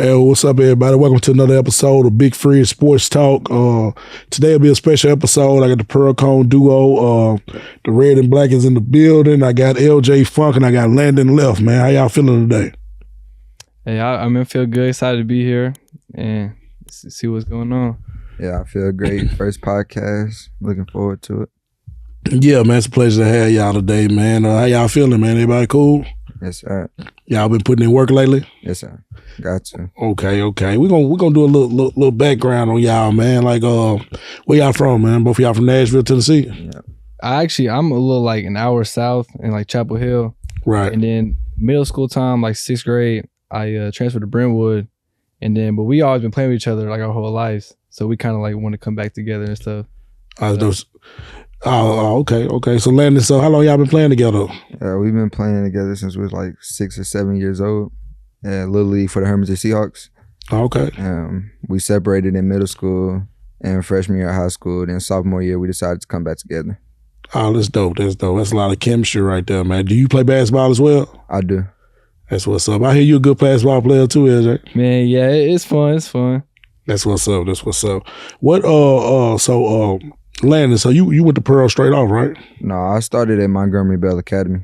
Hey, what's up, everybody? Welcome to another episode of Big Free Sports Talk. Today will be a special episode. I got the Cohn duo. The Red and Black is in the building. I got LJ Funk and I got Landan left, man. How y'all feeling today? Hey, I feel good. Excited to be here and see what's going on. Yeah, I feel great. First podcast. Looking forward to it. Yeah, man. It's a pleasure to have y'all today, man. How y'all feeling, man? Everybody cool? Yes, sir. Y'all been putting in work lately? Yes, sir. Got you. Okay. We're gonna do a little background on y'all, man. Like, where y'all from, man? Both of y'all from Nashville, Tennessee? Yeah. I'm a little like an hour south in like Chapel Hill. Right. And then middle school time, like 6th grade, I transferred to Brentwood. But we always been playing with each other like our whole lives. So we kind of like want to come back together and stuff. Okay. So Landon, how long y'all been playing together? We've been playing together since we was like 6 or 7 years old. Little League for the Hermits and Seahawks. Okay. We separated in middle school and freshman year of high school. Then sophomore year, we decided to come back together. Oh, that's dope. That's a lot of chemistry right there, man. Do you play basketball as well? I do. That's what's up. I hear you a good basketball player too, LJ. Man, yeah, it's fun. It's fun. That's what's up. What? Landon, so you went to Pearl straight off, right? No, I started at Montgomery Bell Academy.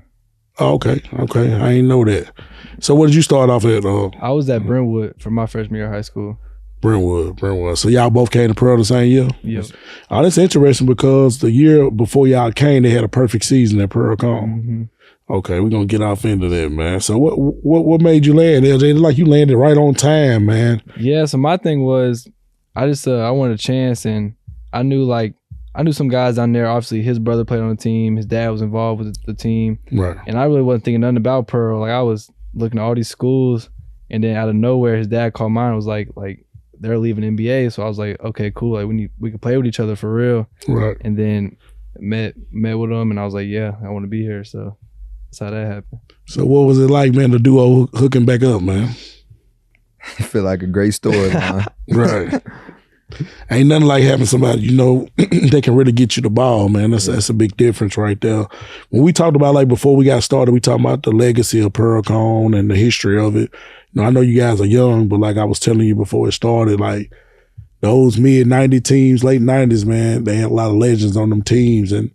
Oh, okay. I didn't know that. So what did you start off at? I was at Brentwood for my freshman year of high school. Brentwood. So y'all both came to Pearl the same year? Yep. Oh, that's interesting because the year before y'all came, they had a perfect season at Pearl Cohn. Mm-hmm. Okay, we're gonna get off into that, man. So what made you land, LJ? It's like you landed right on time, man. Yeah, so my thing was I just I wanted a chance, and I knew some guys down there. Obviously, his brother played on the team. His dad was involved with the team. Right. And I really wasn't thinking nothing about Pearl. Like, I was looking at all these schools, and then out of nowhere, his dad called mine and was like they're leaving NBA. So I was like, okay, cool. Like, we could play with each other for real. Right. And then met with him, and I was like, yeah, I want to be here. So that's how that happened. So what was it like, man, the duo hooking back up, man? I feel like a great story, man. Right. Ain't nothing like having somebody, they can really get you the ball, man. That's a big difference right there. When we talked about, like, before we got started, we talked about the legacy of Pearl Cohn and the history of it. I know you guys are young, but like I was telling you before it started, like those mid-90 teams, late 90s, man, they had a lot of legends on them teams. And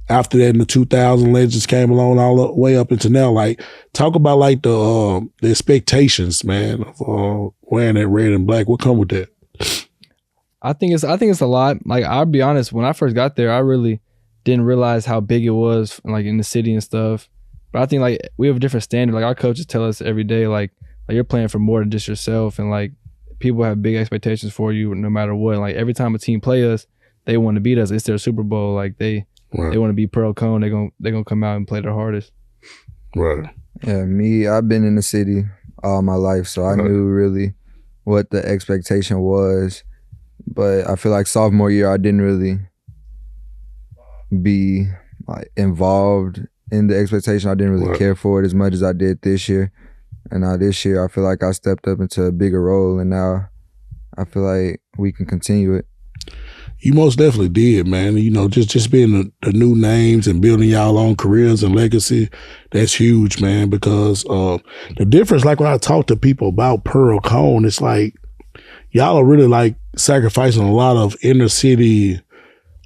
after that, in the 2000, legends came along all the way up into now. Like, talk about like the expectations, man, of wearing that red and black. What come with that? I think it's a lot. Like, I'll be honest, when I first got there, I really didn't realize how big it was, like, in the city and stuff. But I think, like, we have a different standard. Like, our coaches tell us every day, like you're playing for more than just yourself, and like people have big expectations for you no matter what. Like, every time a team play us, they want to beat us. It's their Super Bowl. Like, they want to beat Pearl Cohn. They're gonna come out and play their hardest. Right. Yeah, I've been in the city all my life, so I knew really what the expectation was. But I feel like sophomore year, I didn't really be like involved in the expectation. I didn't really care for it as much as I did this year. And now this year, I feel like I stepped up into a bigger role, and now I feel like we can continue it. You most definitely did, man. Just being the new names and building y'all own careers and legacy, that's huge, man, because the difference, like when I talk to people about Pearl Cohn, it's like y'all are really like sacrificing a lot of inner city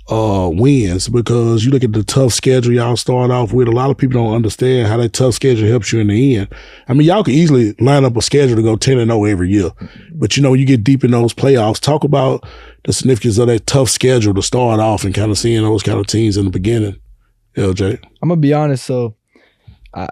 wins, because you look at the tough schedule y'all start off with. A lot of people don't understand how that tough schedule helps you in the end. I mean, y'all could easily line up a schedule to go 10-0 every year, but you get deep in those playoffs. Talk about the significance of that tough schedule to start off and kind of seeing those kind of teams in the beginning. LJ, I'm gonna be honest. So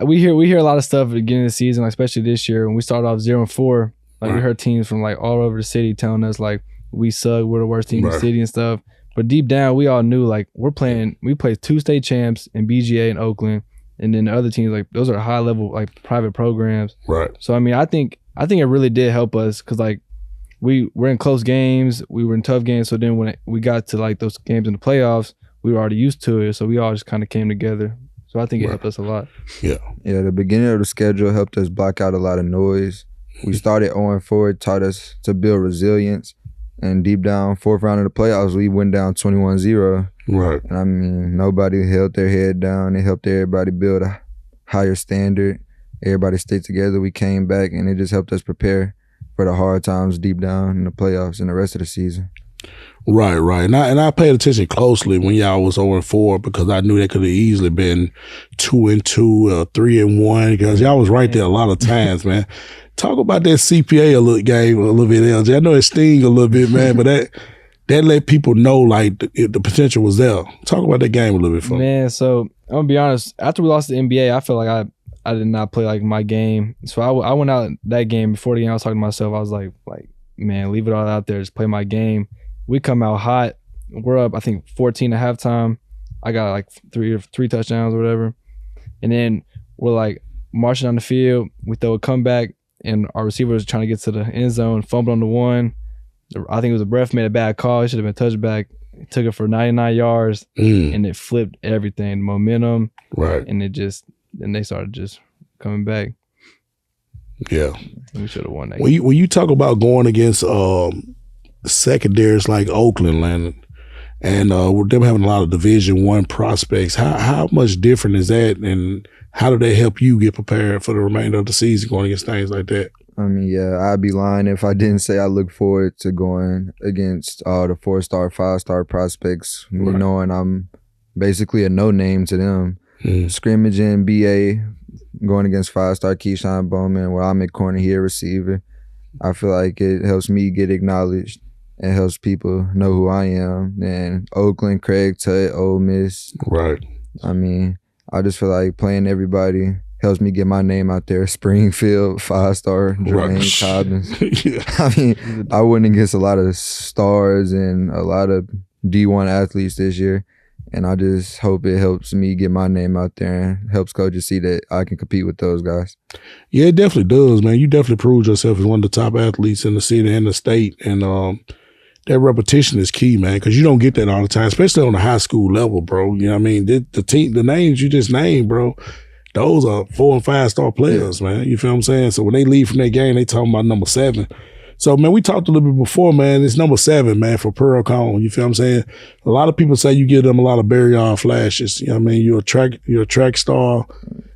we hear a lot of stuff at the beginning of the season, like especially this year when we started off 0-4. Like, we heard teams from like all over the city telling us like we suck, we're the worst team in the city and stuff. But deep down, we all knew like we play 2 state champs in BGA and Oakland, and then the other teams, like, those are high level like private programs. Right. So I mean, I think it really did help us, because like we were in close games, we were in tough games. So then when we got to like those games in the playoffs, we were already used to it. So we all just kind of came together. So I think it helped us a lot. Yeah. Yeah, the beginning of the schedule helped us block out a lot of noise. We started 0-4, it taught us to build resilience. And deep down, 4th round of the playoffs, we went down 21-0. Right. And I mean, nobody held their head down. It helped everybody build a higher standard. Everybody stayed together. We came back, and it just helped us prepare for the hard times deep down in the playoffs and the rest of the season. Right. And I paid attention closely when y'all was 0-4 because I knew they could have easily been 2-2, 3-1 because y'all was right there a lot of times, man. Talk about that CPA game a little bit, LJ. I know it sting a little bit, man, but that let people know like the potential was there. Talk about that game a little bit for me. Man, so I'm gonna be honest. After we lost the NBA, I feel like I did not play like my game. So I went out that game before the game. I was talking to myself. I was like, man, leave it all out there. Just play my game. We come out hot. We're up, I think, 14 at halftime. I got like three touchdowns or whatever. And then we're like marching on the field. We throw a comeback, and our receiver was trying to get to the end zone, fumbled on the one. I think it was a ref made a bad call. It should have been touchback. He took it for 99 yards, and it flipped everything, momentum. Right. And then they started just coming back. Yeah. We should have won that. When you talk about going against secondaries like Oakland, Landan, and with them having a lot of Division I prospects, how much different is that, and how do they help you get prepared for the remainder of the season going against things like that? I mean, yeah, I'd be lying if I didn't say I look forward to going against all the 4-star, 5-star prospects, Right. knowing I'm basically a no-name to them. Scrimmaging, BA, going against 5-star Keyshawn Bowman, where I'm at corner, he a receiver. I feel like it helps me get acknowledged and helps people know who I am. And Oakland, Craig, Tut, Ole Miss. Right. I mean, I just feel like playing everybody helps me get my name out there. Springfield, 5-star, Jermaine Cobbins. Yeah. I mean, I went against a lot of stars and a lot of D1 athletes this year. And I just hope it helps me get my name out there and helps coaches see that I can compete with those guys. Yeah, it definitely does, man. You definitely proved yourself as one of the top athletes in the city and the state. And that repetition is key, man, because you don't get that all the time, especially on the high school level, bro. You know what I mean? The names you just named, bro, those are 4- and 5-star players, man. You feel what I'm saying? So when they leave from that game, they talking about number 7. So, man, we talked a little bit before, man. It's number 7, man, for Pearl Cohn. You feel what I'm saying? A lot of people say you give them a lot of barrier flashes. You know what I mean? You're a track star.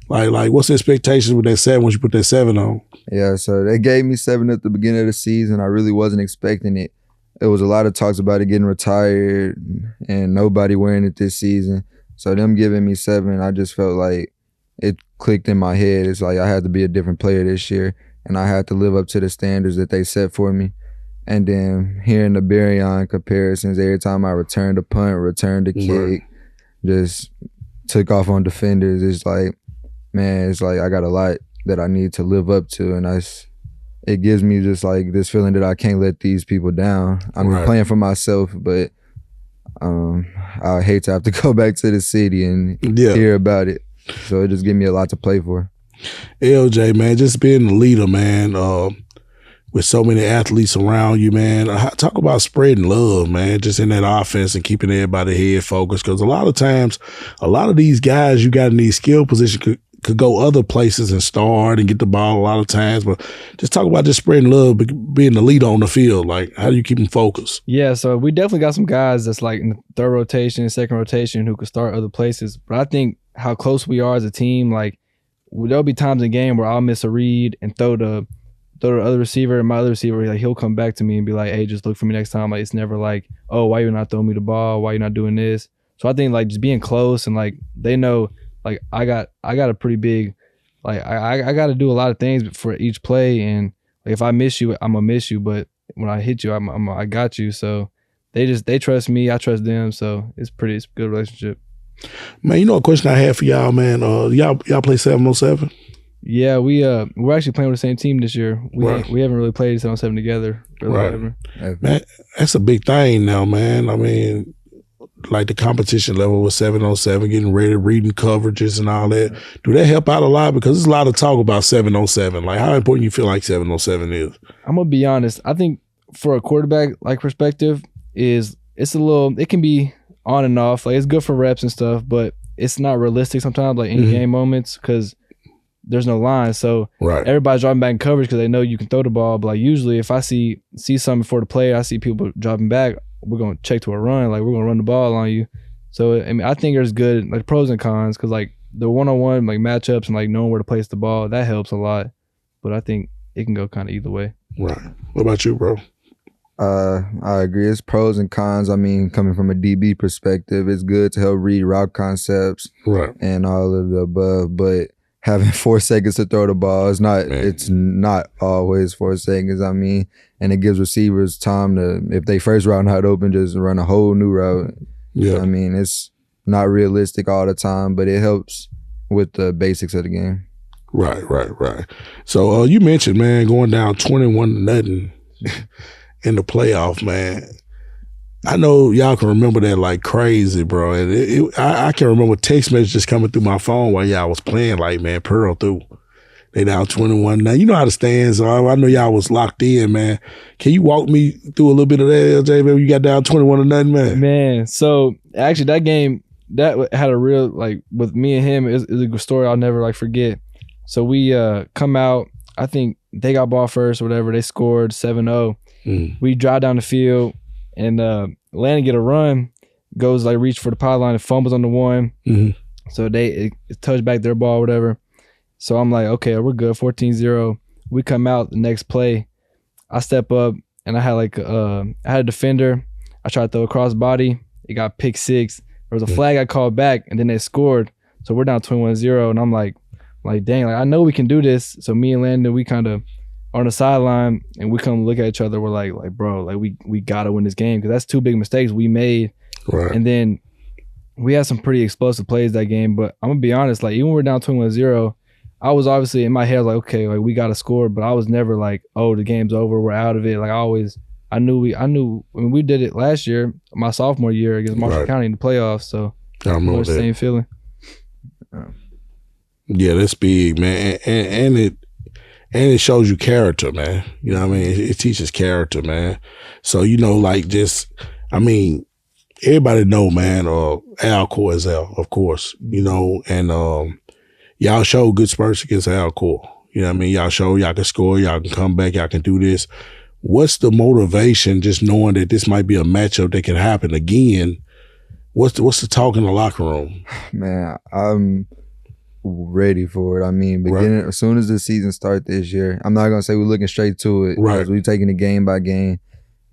Like, what's the expectations with that 7 once you put that 7 on? Yeah, so they gave me 7 at the beginning of the season. I really wasn't expecting it. There was a lot of talks about it getting retired and nobody wearing it this season. So them giving me 7, I just felt like it clicked in my head. It's like I had to be a different player this year, and I had to live up to the standards that they set for me. And then hearing the Baryon comparisons, every time I returned a punt, returned a kick, just took off on defenders, it's like, man, it's like I got a lot that I need to live up to, and it gives me just like this feeling that I can't let these people down. I'm playing for myself, but I hate to have to go back to the city and hear about it. So it just gives me a lot to play for. LJ, man, just being the leader, man, with so many athletes around you, man. Talk about spreading love, man, just in that offense and keeping everybody head focused. Because a lot of times, a lot of these guys you got in these skill positions could go other places and start and get the ball a lot of times. But just talk about just spreading love, being the leader on the field. Like, how do you keep them focused? Yeah, so we definitely got some guys that's like in the third rotation, second rotation who could start other places. But I think how close we are as a team, like, there'll be times in the game where I'll miss a read and throw the other receiver, and my other receiver, like, he'll come back to me and be like, hey, just look for me next time. Like, it's never like, oh, why you not throwing me the ball? Why you not doing this? So I think, like, just being close and, like, they know, like, I got a pretty big, like, I got to do a lot of things for each play, and like, if I miss you, I'm gonna miss you, but when I hit you, I got you. So they trust me, I trust them, so it's a good relationship. Man, you know a question I had for y'all, man. Y'all play 7-on-7? Yeah, we're actually playing with the same team this year. We haven't really played 7-on-7 together. Really ever. Man, that's a big thing now, man. I mean, like the competition level with 7-on-7, getting ready, reading coverages and all that. Do that help out a lot? Because there's a lot of talk about 7-on-7. Like, how important you feel like 7-on-7 is? I'm gonna be honest. I think for a quarterback like perspective it's it can be on and off. Like, it's good for reps and stuff, but it's not realistic sometimes, like in game moments, because there's no line. So everybody's dropping back in coverage because they know you can throw the ball. But like, usually if I see something for the play, I see people dropping back, we're going to check to a run. Like, we're going to run the ball on you. So, I mean, I think there's good, like, pros and cons, because like the one-on-one, like, matchups and like knowing where to place the ball, that helps a lot. But I think it can go kind of either way. Right. What about you, bro? I agree. It's pros and cons. I mean, coming from a DB perspective, it's good to help read route concepts Right. and all of the above. But having 4 seconds to throw the ball is not. Man. It's not always 4 seconds. I mean, and it gives receivers time to, if they first route not open, just run a whole new route. Yeah. I mean, it's not realistic all the time, but it helps with the basics of the game. Right. So you mentioned, man, going down 21-0 in the playoff, man. I know y'all can remember that like crazy, bro. And I can remember text messages coming through my phone while y'all was playing, like, man, Pearl through. They down 21 now. You know how the stands are. I know y'all was locked in, man. Can you walk me through a little bit of that, LJ, man? You got down 21-0, man. Man, so actually that game, that had a real, like, with me and him, is a good story I'll never, like, forget. So we come out, I think they got ball first or whatever. They scored 7-0. We drive down the field, and Landan get a run, goes, like, reach for the pylon and fumbles on the one. So it touched back their ball or whatever. So I'm like, okay, we're good, 14-0. We come out the next play. I step up, and I had I had a defender. I tried to throw a cross body. It got pick 6. There was a flag I called back, and then they scored. So we're down 21-0, and I'm like, dang, like, I know we can do this. So me and Landan, we kind of on the sideline, and we come look at each other. We're like, bro, like, we got to win this game, because that's 2 big mistakes we made. Right. And then we had some pretty explosive plays that game. But I'm going to be honest, like, even when we're down 21-0, I was obviously in my head like, okay, like, we got to score. But I was never like, oh, the game's over, we're out of it. Like, I knew. I mean, we did it last year, my sophomore year against Marshall County in the playoffs. So I remember the same feeling. Yeah, that's big, man, and it shows you character, man. You know what I mean? It teaches character, man. So, you know, like, just, I mean, everybody know, man, Al Corzell, of course, you know, and y'all show good spurts against Al Cor. You know what I mean? Y'all show y'all can score, y'all can come back, y'all can do this. What's the motivation, just knowing that this might be a matchup that can happen again? What's the talk in the locker room? Man, I'm ready for it. I mean, beginning as soon as the season starts this year, I'm not gonna say we're looking straight to it, because we're taking it game by game.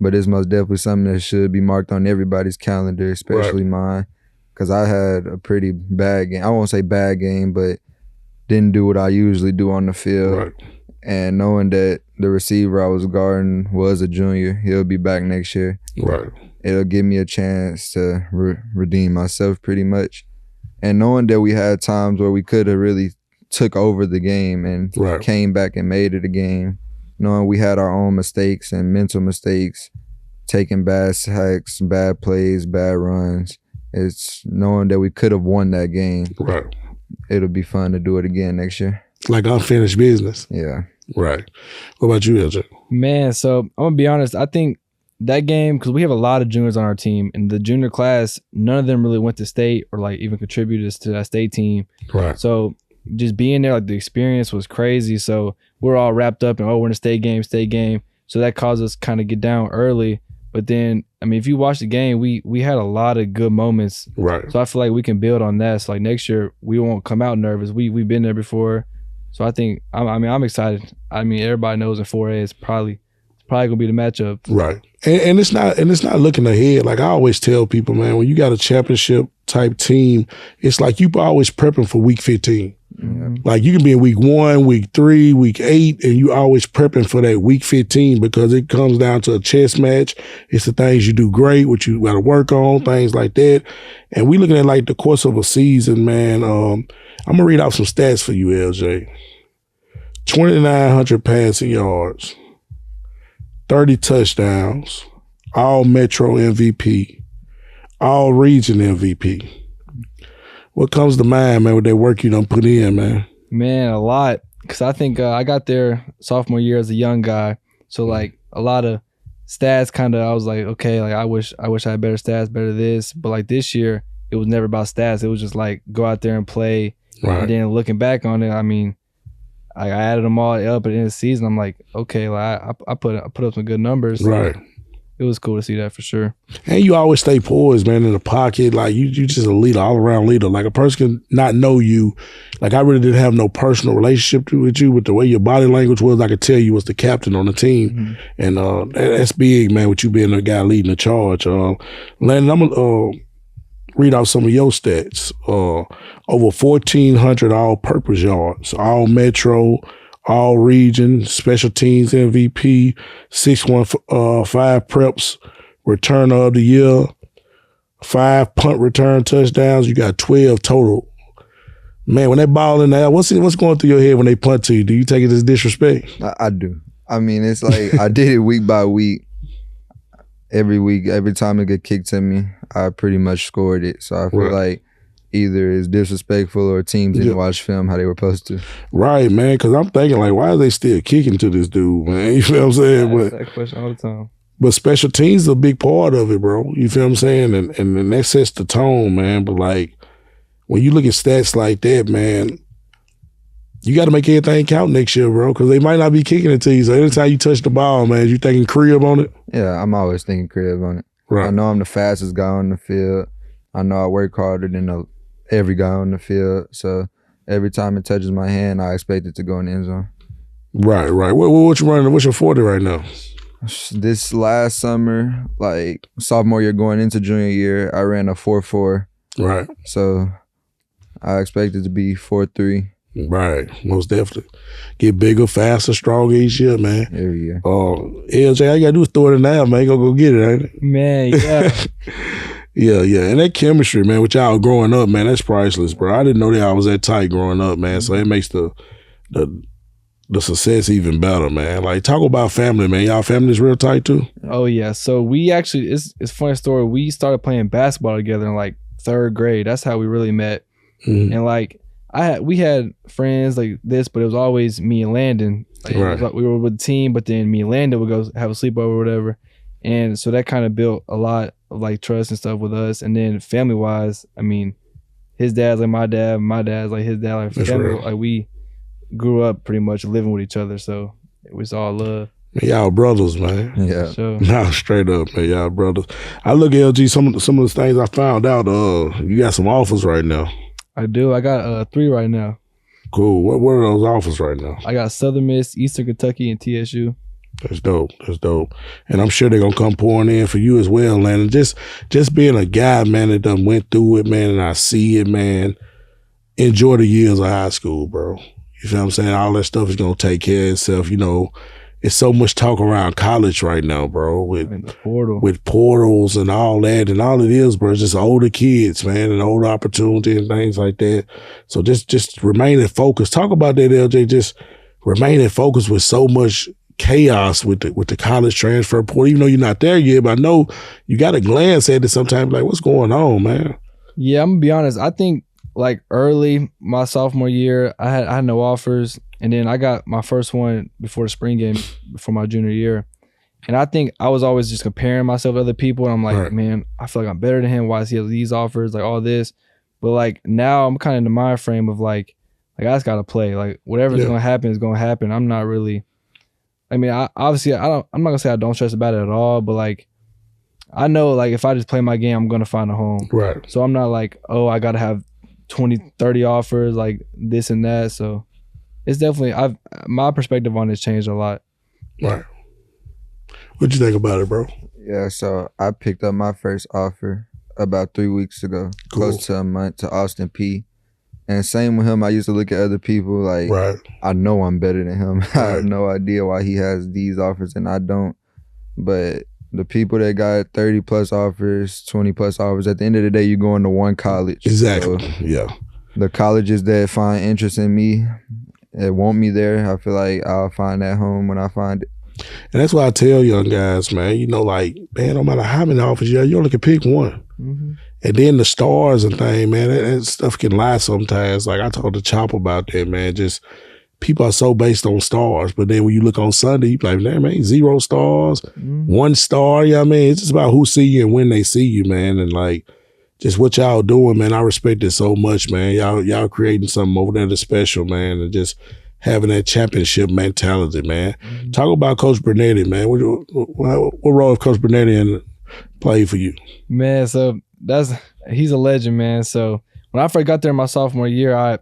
But it's most definitely something that should be marked on everybody's calendar, especially mine, because I had a pretty bad game. I won't say bad game, but didn't do what I usually do on the field. Right. And knowing that the receiver I was guarding was a junior, he'll be back next year. Right. It'll give me a chance to redeem myself pretty much. And knowing that we had times where we could have really took over the game and came back and made it a game, knowing we had our own mistakes and mental mistakes, taking bad sacks, bad plays, bad runs, it's knowing that we could have won that game. Right. It'll be fun to do it again next year. Like unfinished business. Yeah. Right. What about you, LJ? Man, so I'm going to be honest. I think that game, because we have a lot of juniors on our team, and the junior class, none of them really went to state or like even contributed to that state team. Right. So just being there, like, the experience was crazy. So we're all wrapped up and, oh, we're in a state game. So that caused us kind of get down early. But then, I mean, if you watch the game, we had a lot of good moments. Right. So I feel like we can build on that. So like next year, we won't come out nervous. We've been there before. So I think, I'm excited. I mean, everybody knows in 4A it's probably gonna be the matchup. Right. And it's not looking ahead. Like I always tell people, man, when you got a championship type team, it's like you always prepping for week 15. Like you can be in week 1, week 3, week 8, and you always prepping for that week 15, because it comes down to a chess match. It's the things you do great, what you got to work on, things like that. And we looking at like the course of a season, man. I'm gonna read out some stats for you, LJ. 2,900 passing yards, 30 touchdowns, all Metro MVP, all region MVP. What comes to mind, man, with that work you done put in, man? Man, a lot. Because I think I got there sophomore year as a young guy. So, like, a lot of stats kind of, I was like, okay, like, I wish I had better stats, better this. But, like, this year, it was never about stats. It was just, like, go out there and play. Right. And then looking back on it, I mean, I added them all up at the end of the season. I'm like, okay, like, I put up some good numbers. Right. it was cool to see that for sure. And you always stay poised, man, in the pocket. Like you just a leader, all around leader. Like a person can not know you. Like I really didn't have no personal relationship with you, but the way your body language was, I could tell you was the captain on the team. And that's big, man, with you being the guy leading the charge. Landon, I'm gonna read out some of your stats. Over 1,400 all-purpose yards, all metro, all region, special teams MVP, 615 preps, returner of the year, 5 punt return touchdowns. You got 12 total. Man, when that ball in the air, what's going through your head when they punt to you? Do you take it as disrespect? I do. I mean, it's like I did it week by week. Every week, every time it get kicked to me, I pretty much scored it. So I feel like either it's disrespectful or teams didn't watch film how they were supposed to. Right, man, because I'm thinking, like, why are they still kicking to this dude, man? You feel what I'm saying? I ask that question all the time. But special teams is a big part of it, bro. You feel what I'm saying? And that sets the tone, man. But, like, when you look at stats like that, man, you got to make everything count next year, bro, because they might not be kicking it to you. So anytime you touch the ball, man, you thinking crib on it? Yeah, I'm always thinking crib on it. Right. I know I'm the fastest guy on the field. I know I work harder than every guy on the field. So every time it touches my hand, I expect it to go in the end zone. Right. What you running? What's your 40 right now? This last summer, like sophomore year going into junior year, I ran a 4.4. Right. So I expect it to be 4.3. Right, most definitely. Get bigger, faster, stronger each year, man. Every year. LJ, all you gotta do is throw it in there, man. You gonna go get it, ain't it? Man, yeah. Yeah. And that chemistry, man, with y'all growing up, man, that's priceless, bro. I didn't know that I was that tight growing up, man. So it makes the success even better, man. Like, talk about family, man. Y'all family's real tight too? Oh, yeah. So we actually, it's a funny story. We started playing basketball together in like 3rd grade. That's how we really met. And like, we had friends like this, but it was always me and Landan. Like, we were with the team, but then me and Landan would go have a sleepover or whatever. And so that kind of built a lot of like trust and stuff with us. And then family wise, I mean, his dad's like my dad's like his dad. Like family, like we grew up pretty much living with each other. So it was all love. Man, y'all brothers, man. Yeah. Sure. Nah, straight up, man. Y'all brothers. I look at LG, some of the things I found out, you got some offers right now. I do. I got 3 right now. Cool. What are those offers right now? I got Southern Miss, Eastern Kentucky, and TSU. That's dope. And I'm sure they're gonna come pouring in for you as well, Landon. Just being a guy, man, that done went through it, man, and I see it, man. Enjoy the years of high school, bro. You feel what I'm saying? All that stuff is gonna take care of itself. You know, it's so much talk around college right now, bro, with portals and all that. And all it is, bro, is just older kids, man, and older opportunity and things like that. So just remaining focused. Talk about that, LJ. Just remaining focused with so much chaos with the college transfer portal. Even though you're not there yet, but I know you got to glance at it sometimes like, what's going on, man? Yeah, I'm gonna be honest. I think like early my sophomore year, I had no offers. And then I got my first one before the spring game, before my junior year. And I think I was always just comparing myself to other people. And I'm like, man, I feel like I'm better than him. Why does he have these offers? Like all this. But like now I'm kind of in the mind frame of like I just got to play. Like whatever's going to happen is going to happen. I'm not really, I mean, I'm not going to say I don't stress about it at all. But like, I know like if I just play my game, I'm going to find a home. Right. So I'm not like, oh, I got to have 20, 30 offers, like this and that. So it's definitely, my perspective on it's changed a lot. Right. What'd you think about it, bro? Yeah, so I picked up my first offer about 3 weeks ago, close to a month, to Austin P. And same with him, I used to look at other people like, I know I'm better than him. I have no idea why he has these offers and I don't. But the people that got 30 plus offers, 20 plus offers, at the end of the day, you're going to one college. Exactly, so the colleges that find interest in me, that want me there, I feel like I'll find that home when I find it. And that's why I tell young guys, man, you know, like, man, no matter how many offers you have, you only can pick one. And then the stars and thing, man, that stuff can lie sometimes. Like I talked to Chop about that, man. Just people are so based on stars. But then when you look on Sunday, you be like, man, 0 stars, 1 star, you know what I mean? It's just about who see you and when they see you, man. And like, just what y'all doing, man, I respect it so much, man. Y'all creating something over there that's special, man. And just having that championship mentality, man. Talk about Coach Bernetti, man. What role has Coach Bernetti played for you? Man, so he's a legend, man. So when I first got there my sophomore year, I'm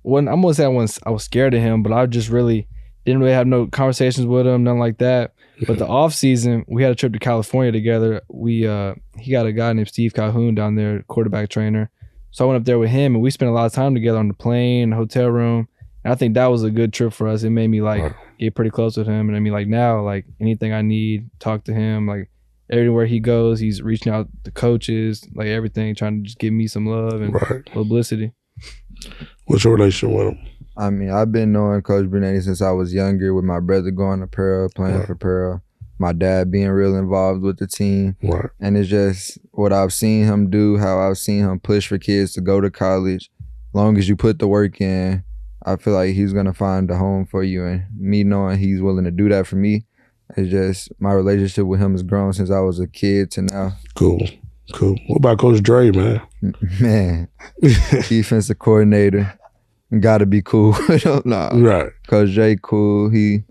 gonna say I was scared of him, but I just really didn't really have no conversations with him, nothing like that. But the off season, we had a trip to California together. He got a guy named Steve Cohn down there, quarterback trainer. So I went up there with him, and we spent a lot of time together on the plane, hotel room. And I think that was a good trip for us. It made me get pretty close with him. And I mean, now, anything I need, talk to him. Everywhere he goes, he's reaching out to coaches, everything, trying to just give me some love and publicity. What's your relationship with him? I mean, I've been knowing Coach Bernetti since I was younger, with my brother going to Pearl, playing for Pearl, my dad being real involved with the team. Right. And it's just what I've seen him do, how I've seen him push for kids to go to college. Long as you put the work in, I feel like he's going to find a home for you. And me knowing he's willing to do that for me, it's just my relationship with him has grown since I was a kid to now. Cool. What about Coach Dre, man? Man, defensive coordinator. Got to be cool. Nah. Right. Coach Dre cool. He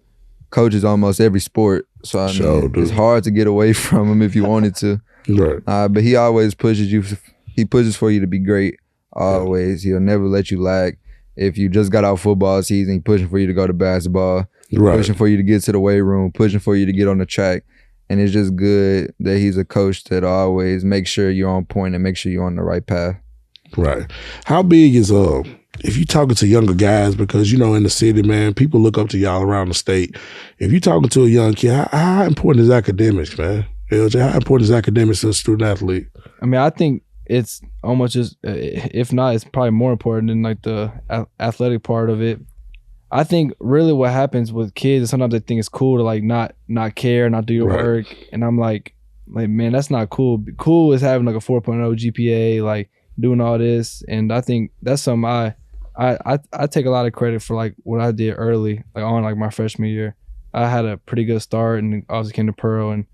coaches almost every sport. So I mean, it's hard to get away from him if you wanted to. Right. But he always pushes you. He pushes for you to be great. Always. He'll never let you lag. If you just got out football season, he's pushing for you to go to basketball. Pushing for you to get to the weight room. Pushing for you to get on the track. And it's just good that he's a coach that always makes sure you're on point and make sure you're on the right path. Right. How big is if you're talking to younger guys, because in the city, man, people look up to y'all around the state. If you're talking to a young kid, how important is academics, man? LJ, how important is academics as a student athlete? I mean, I think it's almost just, if not, it's probably more important than the athletic part of it. I think really what happens with kids is sometimes they think it's cool to not care, not do your work, and I'm like, man, that's not cool. Cool is having a 4.0 GPA, doing all this, and I think that's something I take a lot of credit for what I did early, on my freshman year. I had a pretty good start and obviously came to Pearl and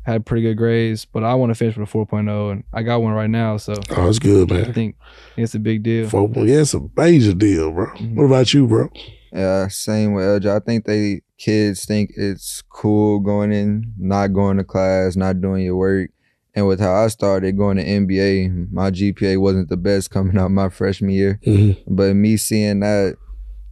had pretty good grades, but I want to finish with a 4.0 and I got one right now. So that's good, man. I think it's a big deal. 4.0, yeah, it's a major deal, bro. Mm-hmm. What about you, bro? Yeah, same with LJ. I think kids think it's cool going in, not going to class, not doing your work. And with how I started going to NBA, my GPA wasn't the best coming out my freshman year. Mm-hmm. But me seeing that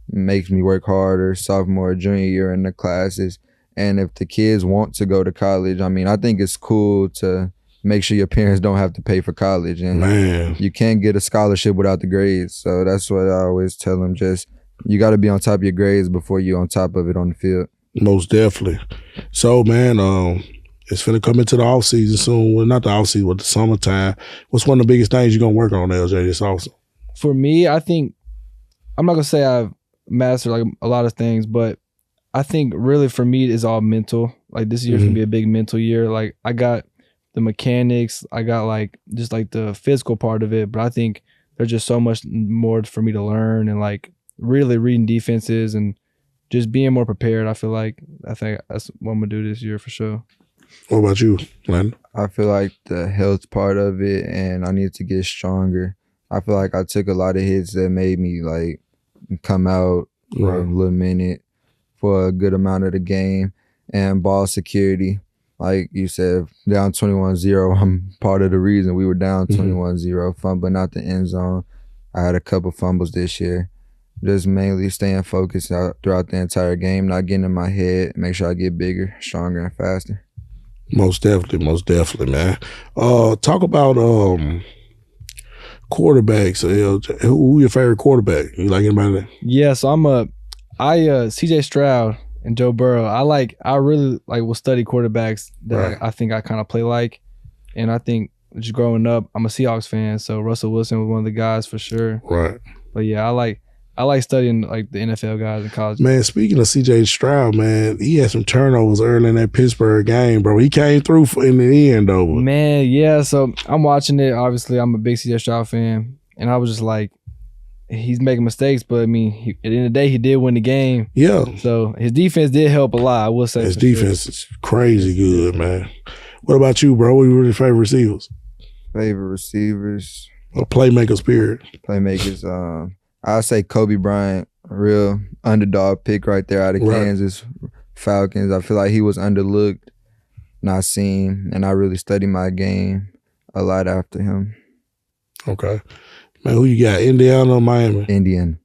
makes me work harder sophomore, junior year in the classes. And if the kids want to go to college, I mean, I think it's cool to make sure your parents don't have to pay for college. And you can't get a scholarship without the grades. So that's what I always tell them. Just, you got to be on top of your grades before you're on top of it on the field. Most definitely. So, man, it's finna come into the off season soon. Well, not the off season, but the summertime. What's one of the biggest things you're gonna work on, LJ, this awesome? For me, I think I'm not gonna say I've mastered a lot of things, but I think really for me it's all mental. This year's gonna be a big mental year. I got the mechanics, I got just the physical part of it, but I think there's just so much more for me to learn and really reading defenses and just being more prepared. I think that's what I'm gonna do this year for sure. What about you, Landan? I feel like the health part of it, and I need to get stronger. I feel like I took a lot of hits that made me come out for a little minute for a good amount of the game. And ball security, like you said, down 21-0, I'm part of the reason we were down 21-0, fumbling out the end zone. I had a couple fumbles this year. Just mainly staying focused throughout the entire game, not getting in my head, make sure I get bigger, stronger, and faster. Most definitely, man. Talk about quarterbacks. Who your favorite quarterback? You like anybody? Yeah, so CJ Stroud and Joe Burrow. I really will study quarterbacks that I think I kind of play like, and I think just growing up, I'm a Seahawks fan, so Russell Wilson was one of the guys for sure. Right. But yeah, I like studying the NFL guys in college. Man, speaking of CJ Stroud, man, he had some turnovers early in that Pittsburgh game, bro. He came through in the end, though. Man, yeah. So I'm watching it. Obviously, I'm a big CJ Stroud fan, and I was just he's making mistakes, but I mean, at the end of the day, he did win the game. Yeah. So his defense did help a lot, I will say. His defense is crazy good, man. What about you, bro? What were your favorite receivers? Favorite receivers? Or playmakers, period. Playmakers, I'll say Kobe Bryant, real underdog pick right there out of Kansas Falcons. I feel like he was underlooked, not seen, and I really studied my game a lot after him. Okay. Man, who you got, Indiana or Miami? Indiana.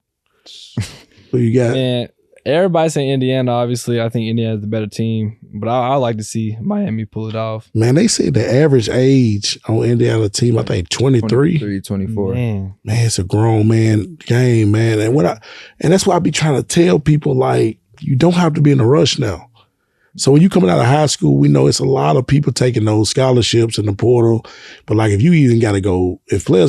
Who you got? Man, everybody saying Indiana, obviously. I think Indiana's the better team, but I like to see Miami pull it off. Man, they said the average age on Indiana team, I think 23. 24. Man, it's a grown man game, man. And that's why I be trying to tell people, like, you don't have to be in a rush now. So when you coming out of high school, we know it's a lot of people taking those scholarships in the portal. But like if players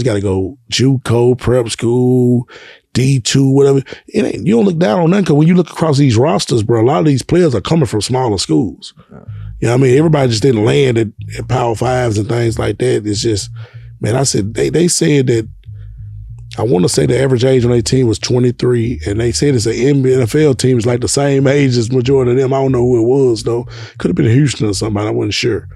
got to go JUCO, prep school, D2, whatever, you don't look down on nothing, because when you look across these rosters, bro, a lot of these players are coming from smaller schools. You know what I mean? Everybody just didn't land at Power Fives and things like that. It's just, man, I said, they said that, I want to say the average age on their team was 23, and they said it's an NFL team. It's like the same age as majority of them. I don't know who it was, though. Could have been Houston or somebody. I wasn't sure.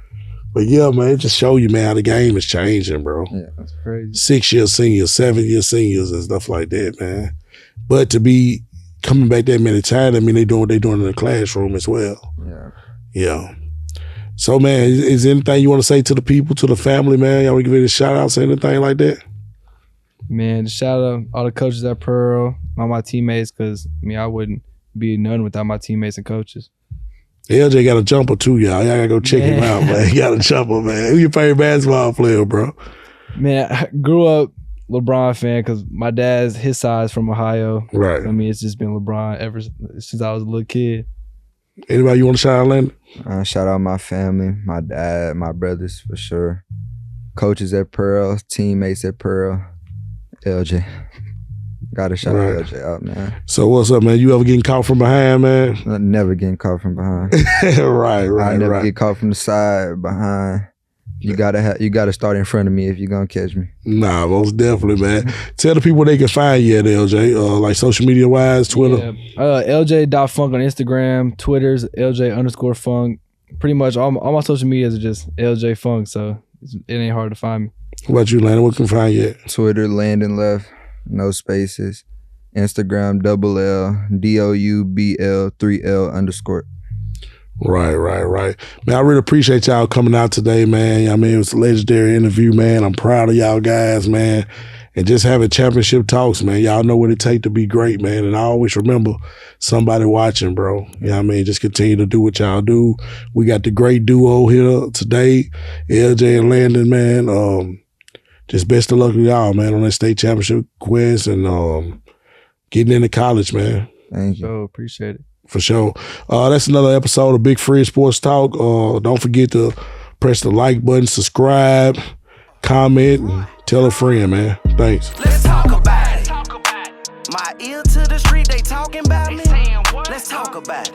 But, yeah, man, it just show you, man, how the game is changing, bro. Yeah, that's crazy. 6-year seniors, 7-year seniors and stuff like that, man. But to be coming back that many times, I mean, they doing what they doing in the classroom as well. Yeah. So, man, is there anything you want to say to the people, to the family, man? Y'all want to give it a shout-out, say anything like that? Man, just shout out all the coaches at Pearl, all my teammates, because I wouldn't be none without my teammates and coaches. LJ got a jumper too, y'all. Y'all gotta go check him out, man. He got a jumper, man. Who your favorite basketball player, bro? Man, I grew up LeBron fan because my his side's from Ohio. Right. I mean, it's just been LeBron ever since I was a little kid. Anybody you want to shout out, Landan? Shout out my family, my dad, my brothers for sure. Coaches at Pearl, teammates at Pearl. LJ. Gotta shout out LJ out, man. So what's up, man? You ever getting caught from behind, man? Never getting caught from behind. right. I never get caught from the side, behind. You gotta start in front of me if you're gonna catch me. Nah, most definitely, man. Tell the people where they can find you at, LJ. Like social media wise, Twitter. Yeah. LJ.funk on Instagram, Twitter's LJ_funk. Pretty much all my social medias are just LJ Funk, so it ain't hard to find me. What about you, Landan? What can find you at? Twitter, Landan Left, no spaces. Instagram, LLDOUBL3L_. Right. Man, I really appreciate y'all coming out today, man. I mean, it was a legendary interview, man. I'm proud of y'all guys, man. And just having championship talks, man. Y'all know what it takes to be great, man. And I always remember somebody watching, bro. You know what I mean? Just continue to do what y'all do. We got the great duo here today, LJ and Landan, man. Just best of luck to y'all, man, on that state championship quest and getting into college, man. Thank you. So appreciate it. For sure. That's another episode of Big Fred Sports Talk. Don't forget to press the like button, subscribe, comment, and tell a friend, man. Thanks. Let's talk about it. My ear to the street, they talking about me. Let's talk about it.